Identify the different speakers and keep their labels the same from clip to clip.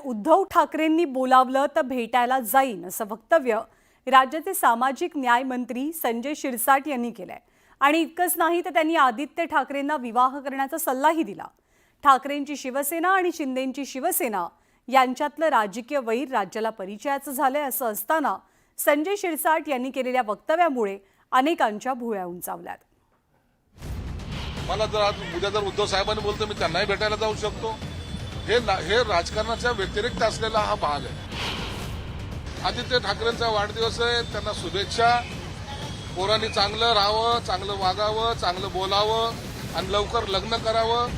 Speaker 1: उद्धव ठाकरेंनी बोलावलं तर भेटायला जाईन असं वक्तव्य राज्याचे सामाजिक न्याय मंत्री संजय शिरसाट यांनी केलंय। आणि इतकंच नाही तर त्यांनी आदित्य ठाकरेंना विवाह करण्याचा सल्लाही दिला। ठाकरेंची शिवसेना आणि शिंदेंची शिवसेना यांच्यातलं राजकीय वैर राज्याला परिचयाचं झालंय असं असताना संजय शिरसाट यांनी केलेल्या वक्तव्यामुळे अनेकांच्या भुवया उंचावल्यात।
Speaker 2: मला जर आज उद्या जर उद्धव साहेबांनी बोलतो मी त्यांनाही भेटायला जाऊ शकतो। हे राजकारणाच्या व्यतिरिक्त असलेला हा भाग आहे। आदित्य ठाकरेंचा वाढदिवस आहे, त्यांना शुभेच्छा। पोरांनी चांगलं राहावं, चांगलं वागावं, चांगलं बोलावं आणि लवकर लग्न करावं।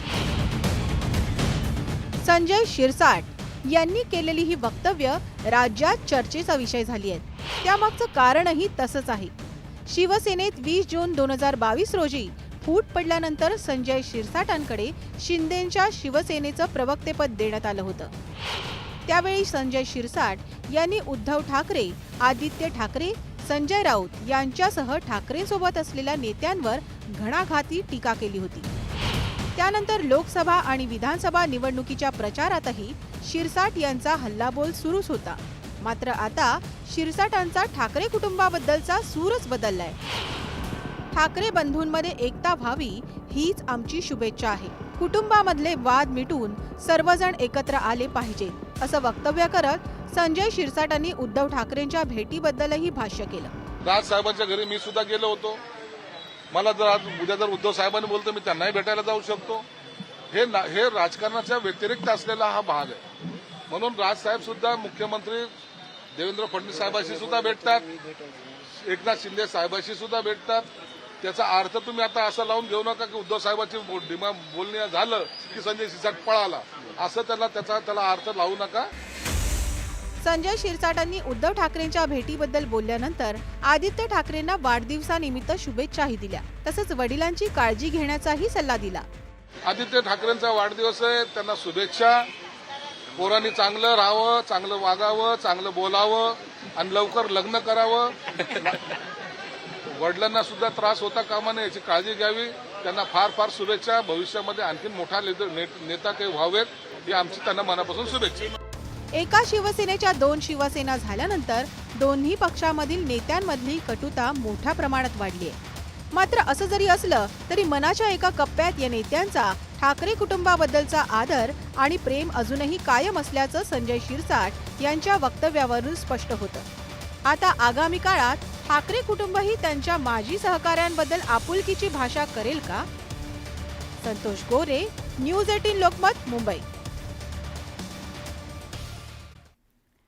Speaker 3: संजय शिरसाट यांनी केलेली ही वक्तव्य राज्यात चर्चेचा विषय झाली आहेत। त्यामागचं कारणही तसंच आहे। शिवसेनेत 20 जून 2022 रोजी फूट पडल्यानंतर संजय शिरसाटांकडे शिंदेंच्या शिवसेनेचं प्रवक्तेपद देण्यात आलं होतं। त्यावेळी संजय शिरसाट यांनी उद्धव ठाकरे, आदित्य ठाकरे, संजय राऊत यांच्यासह ठाकरेंसोबत असलेल्या नेत्यांवर घणाघाती टीका केली होती। त्यानंतर लोकसभा आणि विधानसभा निवडणुकीच्या प्रचारातही शिरसाट यांचा हल्लाबोल सुरूच होता। मात्र आता शिरसाटांचा ठाकरे कुटुंबाबद्दलचा सूरच बदललाय। ठाकरे बंधूंमध्ये एकता व्हावी हीच आमची शुभेच्छा आहे। कुटुंबामधले वाद मिटून सर्वजण एकत्र आले पाहिजेत असं वक्तव्य करत संजय शिरसाटांनी उद्धव ठाकरेंच्या भेटीबद्दलही भाष्य केलं।
Speaker 2: राज साहेबांच्या घरी मी सुद्धा गेलो होतो। मला जर आज उद्या जर उद्धव साहेबांनी बोलतो मी त्यांनाही भेटायला जाऊ शकतो। हे राजकारणाच्या व्यतिरिक्त असलेला हा भाग आहे। म्हणून राज साहेब सुद्धा मुख्यमंत्री देवेंद्र फडणवीस साहेबांशी सुद्धा भेटतात, एकनाथ शिंदे साहेबांशी सुद्धा भेटतात। त्याचा अर्थ तुम्ही आता असं लावून घेऊ नका की उद्धव साहेबांची बोलणे झालं की संजय शिरसाट पळाला, असं त्याला अर्थ लावू नका।
Speaker 3: संजय शिरसाटांनी उद्धव ठाकरेंच्या भेटीबद्दल बोलल्यानंतर आदित्य ठाकरेंना वाढदिवसानिमित्त शुभेच्छाही दिल्या। तसंच वडिलांची काळजी घेण्याचाही सल्ला दिला।
Speaker 2: आदित्य ठाकरेंचा वाढदिवस आहे, त्यांना शुभेच्छा। पोरांनी चांगलं राहावं, चांगलं वागावं, चांगलं बोलावं आणि लवकर लग्न करावं। वडिलांना सुद्धा त्रास होता कामा नये याची काळजी घ्यावी। त्यांना फार फार शुभेच्छा। भविष्यामध्ये आणखी मोठा नेता काही व्हावेत ही आमची त्यांना मनापासून शुभेच्छा।
Speaker 3: एका शिवसेनेच्या 2 शिवसेना झाल्यानंतर दोन्ही पक्षामधील नेत्यांमधली कटुता मोठ्या प्रमाणात वाढली आहे। मात्र असं जरी असलं तरी मनाच्या एका कप्प्यात या नेत्यांचा ठाकरे कुटुंबाबद्दलचा आदर आणि प्रेम अजूनही कायम असल्याचं संजय शिरसाट यांच्या वक्तव्यावरून स्पष्ट होतं। आता आगामी काळात ठाकरे कुटुंबही त्यांच्या माजी सहकाऱ्यांबद्दल आपुलकीची भाषा करेल का? संतोष गोरे, न्यूज 18 लोकमत, मुंबई।